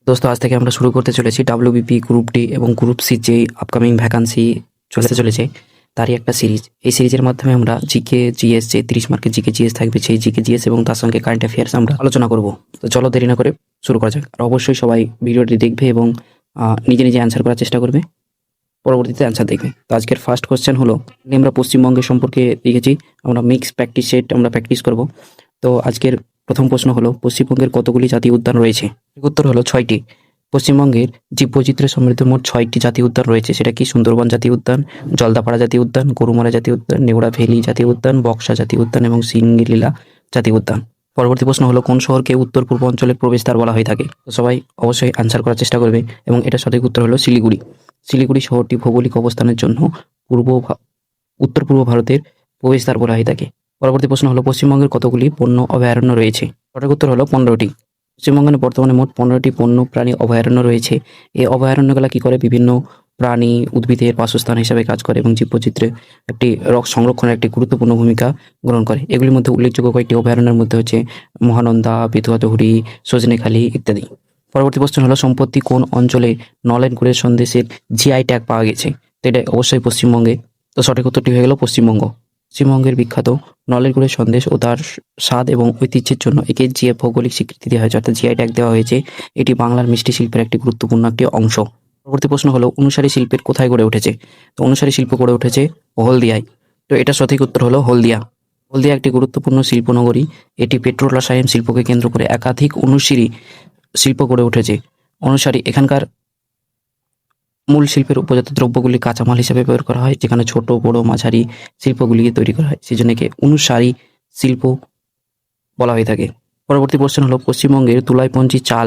দোস্ত আজ থেকে আমরা শুরু করতে চলেছি ডাব্লিউবিপি গ্রুপ ডি এবং গ্রুপ সি যে আপকামিং ভ্যাকান্সি চলতে চলেছে তারই একটা সিরিজ। এই সিরিজের মাধ্যমে আমরা জিকে জিএস যে 30 মার্কের জিকে জিএস থাকবে সেই জিকে জিএস এবং তার সঙ্গে কারেন্ট অ্যাফেয়ার্স আমরা আলোচনা করব। তো চলো দেরি না করে শুরু করা যাক। আর অবশ্যই সবাই ভিডিওটি দেখবে এবং নিজে নিজে অ্যান্সার করার চেষ্টা করবে, পরবর্তীতে অ্যান্সার দেখবে। তো আজকের ফার্স্ট কোশ্চেন হলো, আমরা পশ্চিমবঙ্গের সম্পর্কে লিখেছি, আমরা মিক্স প্র্যাকটিস সেট আমরা প্র্যাকটিস করব। তো আজকের প্রথম প্রশ্ন হলো, পশ্চিমবঙ্গের কতগুলি জাতীয় উদ্যান রয়েছে? উত্তর হলো 6টি। পশ্চিমবঙ্গের জীববৈচিত্র্য সমৃদ্ধ মোট 6টি জাতীয় উদ্যান রয়েছে। সেটা কি? সুন্দরবন জাতীয় উদ্যান, জলদাপাড়া জাতীয় উদ্যান, গরুমারা জাতীয় উদ্যান, নেওড়া ভ্যালি জাতীয় উদ্যান, বক্সা জাতীয় উদ্যান এবং সিঙ্গিলীলা জাতীয় উদ্যান। পরবর্তী প্রশ্ন হলো, কোন শহরকে উত্তর পূর্ব অঞ্চলের প্রবেশদ্বার বলা হয়ে থাকে? তো সবাই অবশ্যই অ্যান্সার করার চেষ্টা করবে এবং এটা সঠিক উত্তর হলো শিলিগুড়ি। শিলিগুড়ি শহরটি ভৌগোলিক অবস্থানের জন্য উত্তর পূর্ব ভারতের প্রবেশদ্বার বলা হয়ে থাকে। পরবর্তী প্রশ্ন হলো, পশ্চিমবঙ্গের কতগুলি বন্য অভয়ারণ্য রয়েছে? সঠিক উত্তর হলো 15টি। পশ্চিমবঙ্গে বর্তমানে মোট 15টি বন্য প্রাণী অভয়ারণ্য রয়েছে। এই অভয়ারণ্যগুলো কি করে? বিভিন্ন প্রাণী উদ্ভিদের বাসস্থান হিসাবে কাজ করে এবং জীববৈচিত্র্যের একটি সংরক্ষণের একটি গুরুত্বপূর্ণ ভূমিকা গ্রহণ করে। এগুলির মধ্যে উল্লেখযোগ্য কয়েকটি অভয়ারণ্যের মধ্যে হচ্ছে মহানন্দা, বেতুয়া দহুরি, সজনেখালি ইত্যাদি। পরবর্তী প্রশ্ন হলো, সম্প্রতি কোন অঞ্চলে নলেন গুড়ের সন্দেশের জিআই ট্যাগ পাওয়া গেছে? তো এটা অবশ্যই পশ্চিমবঙ্গে। তো সঠিক উত্তরটি হয়ে গেল পশ্চিমবঙ্গ। পশ্চিমবঙ্গের বিখ্যাত নলেন গুড়ের সন্দেশ ও তার স্বাদ এবং ঐতিহ্যের জন্য একে জিএ ভৌগোলিক স্বীকৃতি দেওয়া হয়েছে, অর্থাৎ জিআই ট্যাগ দেওয়া হয়েছে। এটি বাংলার মিষ্টি শিল্পের একটি গুরুত্বপূর্ণ একটি অংশ। পরবর্তী প্রশ্ন হলো, অনুসারী শিল্পের কোথায় গড়ে উঠেছে? তো অনুসারী শিল্প গড়ে উঠেছে হলদিয়ায়। তো এটা সঠিক উত্তর হলো হলদিয়া। হলদিয়া একটি গুরুত্বপূর্ণ শিল্পনগরী। এটি পেট্রোল রসায়ন শিল্পকে কেন্দ্র করে একাধিক অনুসারী শিল্প গড়ে উঠেছে। অনুসারী এখানকার মূল শিল্পের উপজাত দ্রব্যগুলি কাঁচামাল হিসেবে ব্যবহার করা হয়, যেখানে ছোট বড় মাঝারি শিল্পগুলিকে তৈরি করা হয়, সেই জন্য একে অনুসারী শিল্প বলা হয়ে থাকে। পরবর্তী প্রশ্ন হলো, পশ্চিমবঙ্গের তুলাইপঞ্জি চাল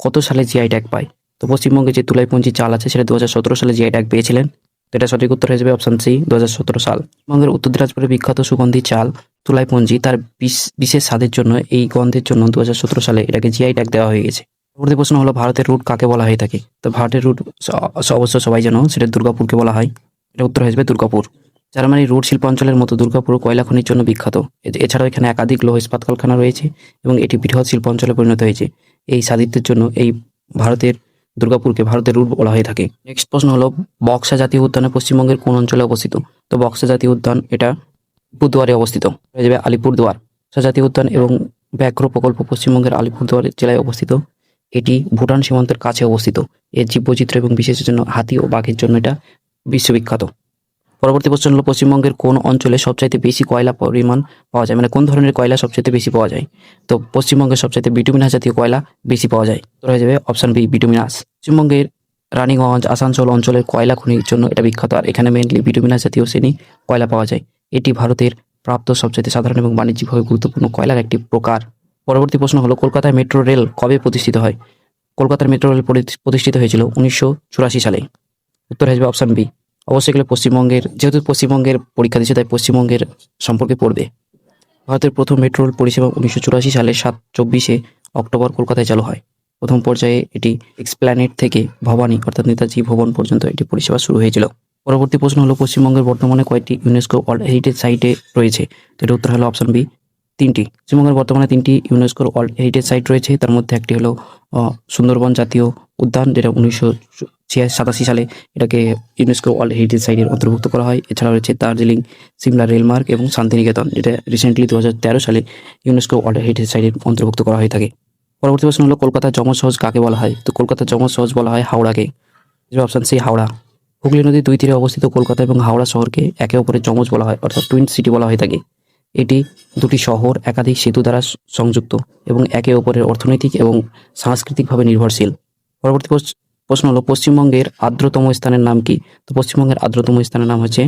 কত সালে জিআই ট্যাগ পায়? তো পশ্চিমবঙ্গে যে তুলাইপঞ্জি চাল আছে সেটা 2017 সালে জিআই ট্যাগ পেয়েছিলেন। তো এটা সঠিক উত্তর হয়ে যাবে অপশন সি, 2017 সাল। পশ্চিমবঙ্গের উত্তর দিনাজপুরের বিখ্যাত সুগন্ধি চাল তুলাইপঞ্জি তার বিশেষ স্বাদের জন্য, এই গন্ধের জন্য 2017 সালে এটাকে জিআই ট্যাগ দেওয়া হয়ে গেছে। পরবর্তী প্রশ্ন হলো, ভারতের রুট কাকে বলা হয়ে থাকে? তো ভারতের রুট অবশ্য সবাই জানো, সেটা দুর্গাপুরকে বলা হয়। এটা উত্তর হয়ে যাবে দুর্গাপুর। জার্মানির রুট শিল্পাঞ্চলের মতো দুর্গাপুর কয়লা খনির জন্য বিখ্যাত। এছাড়াও এখানে একাধিক লৌহ ইস্পাত কারখানা রয়েছে এবং এটি বৃহৎ শিল্পাঞ্চলে পরিণত হয়েছে। এই সাদৃশ্যের জন্য এই ভারতের দুর্গাপুরকে ভারতের রুট বলা হয়ে থাকে। নেক্সট প্রশ্ন হলো, বক্সা জাতীয় উদ্যানে পশ্চিমবঙ্গের কোন অঞ্চলে অবস্থিত? তো বক্সা জাতীয় উদ্যান এটা আলিপুরদুয়ারে অবস্থিত, হয়ে যাবে আলিপুরদুয়ার। বক্সা জাতীয় উদ্যান এবং ব্যাঘ্র প্রকল্প পশ্চিমবঙ্গের আলিপুরদুয়ার জেলায় অবস্থিত। এটি ভুটান সীমান্তের কাছে অবস্থিত। এর জীববৈচিত্র্য এবং বিশেষের জন্য হাতি ও বাঘের জন্য এটা বিশ্ববিখ্যাত। পরবর্তী প্রশ্ন হলো, পশ্চিমবঙ্গের কোন অঞ্চলে সবচাইতে বেশি কয়লা পরিমাণ পাওয়া যায়? মানে কোন ধরনের কয়লা সবচাইতে বেশি পাওয়া যায়? তো পশ্চিমবঙ্গের সবচাইতে বিটুমিনাস জাতীয় কয়লা বেশি পাওয়া যায়। তো হয়ে যাবে অপশন বি, বিটুমিনাস। পশ্চিমবঙ্গের রানীগঞ্জ, আসানসোল অঞ্চলের কয়লা খনির জন্য এটা বিখ্যাত, আর এখানে মেইনলি বিটুমিনাস জাতীয় শ্রেণী কয়লা পাওয়া যায়। এটি ভারতের প্রাপ্ত সবচাইতে সাধারণ এবং বাণিজ্যিকভাবে গুরুত্বপূর্ণ কয়লার একটি প্রকার। পরবর্তী প্রশ্ন হলো, কলকাতায় মেট্রো রেল কবে প্রতিষ্ঠিত হয়? কলকাতার মেট্রো রেল প্রতিষ্ঠিত হয়েছিল 1984 সালে। উত্তর হয়ে যাবে অপশন বি। অবশ্যই এগুলো পশ্চিমবঙ্গের, যেহেতু পশ্চিমবঙ্গের পরীক্ষা দিচ্ছে তাই পশ্চিমবঙ্গের সম্পর্কে পড়বে। ভারতের প্রথম মেট্রো রেল পরিষেবা 1984 সালে 24 অক্টোবর কলকাতায় চালু হয়। প্রথম পর্যায়ে এটি এক্সপ্ল্যানেড থেকে ভবানী অর্থাৎ নেতাজি ভবন পর্যন্ত এটি পরিষেবা শুরু হয়েছিল। পরবর্তী প্রশ্ন হলো, পশ্চিমবঙ্গের বর্তমানে কয়েকটি ইউনেস্কো ওয়ার্ল্ড হেরিটেজ সাইটে রয়েছে? তো এর উত্তর হলো অপশন বি, 3টি। পশ্চিমবঙ্গের বর্তমানে 3টি ইউনেস্কোর ওয়ার্ল্ড হেরিটেজ সাইট রয়েছে। তার মধ্যে একটি হলো সুন্দরবন জাতীয় উদ্যান, যেটা 1987 সালে এটাকে ইউনেস্কো ওয়ার্ল্ড হেরিটেজ সাইটের অন্তর্ভুক্ত করা হয়। এছাড়া রয়েছে দার্জিলিং সিমলা রেলমার্গ এবং শান্তিনিকেতন, যেটা রিসেন্টলি 2013 সালে ইউনেস্কো ওয়ার্ল্ড হেরিটেজ সাইটের অন্তর্ভুক্ত করা হয়ে থাকে। পরবর্তী প্রশ্ন হলো, কলকাতার যমজ শহর কাকে বলা হয়? তো কলকাতার যমজ শহর বলা হয় হাওড়াকে। Option C, Howrah. হুগলি নদীর দুই তীরে অবস্থিত কলকাতা এবং হাওড়া শহরকে একে অপরের যমজ বলা হয়, অর্থাৎ টুইন সিটি বলা হয়ে থাকে। এটি দুটি শহর একাধিক সেতু দ্বারা সংযুক্ত এবং একে অপরের অর্থনৈতিক এবং সাংস্কৃতিকভাবে নির্ভরশীল। পরবর্তী প্রশ্ন হলো, পশ্চিমবঙ্গের আর্দ্রতম স্থানের নাম কি? তো পশ্চিমবঙ্গের আর্দ্রতম স্থানের নাম হচ্ছে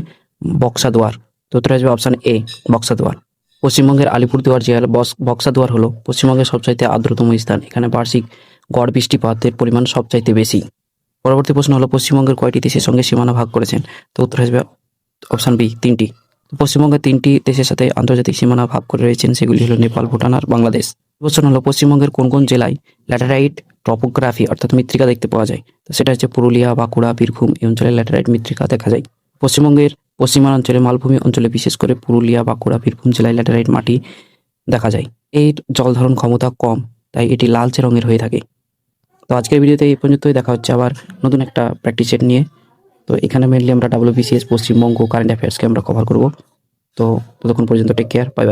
বক্সাদুয়ার। তো উত্তর আসবে অপশন এ, বক্সাদুয়ার। পশ্চিমবঙ্গের আলিপুরদুয়ার জেলার বক্সাদুয়ার হলো পশ্চিমবঙ্গের সবচাইতে আর্দ্রতম স্থান। এখানে বার্ষিক গড় বৃষ্টিপাতের পরিমাণ সবচাইতে বেশি। পরবর্তী প্রশ্ন হলো, পশ্চিমবঙ্গের কয়টি দেশের সঙ্গে সীমানা ভাগ করেছেন? তো উত্তর আসবে অপশন বি, 3টি। পশ্চিমবঙ্গের 3টি দেশের সাথে আন্তর্জাতিক সীমানা ভাগ করে রয়েছেন, সেগুলি হলো নেপাল, ভুটান আর বাংলাদেশ। প্রশ্ন হলো, পশ্চিমবঙ্গের কোন কোন জেলায় ল্যাটেরাইট টপোগ্রাফি অর্থাৎ মৃত্তিকা দেখতে পাওয়া যায়? তো সেটা হচ্ছে পুরুলিয়া, বাঁকুড়া, বীরভূম এই অঞ্চলে ল্যাটেরাইট মৃত্তিকা দেখা যায়। পশ্চিমবঙ্গের পশ্চিমাঞ্চলে মালভূমি অঞ্চলে, বিশেষ করে পুরুলিয়া, বাঁকুড়া, বীরভূম জেলায় ল্যাটেরাইট মাটি দেখা যায়। এর জল ধারণ ক্ষমতা কম, তাই এটি লালচে রঙের হয়ে থাকে। তো আজকের ভিডিওতে এই পর্যন্তই, দেখা হচ্ছে আবার নতুন একটা প্র্যাকটিস সেট নিয়ে। তো এখানে মেনলি আমরা WBCS পশ্চিমবঙ্গ কারেন্ট অ্যাফেয়ার্সকে আমরা কভার করব। তো ততক্ষণ পর্যন্ত টেক কেয়ার, বাই বাই।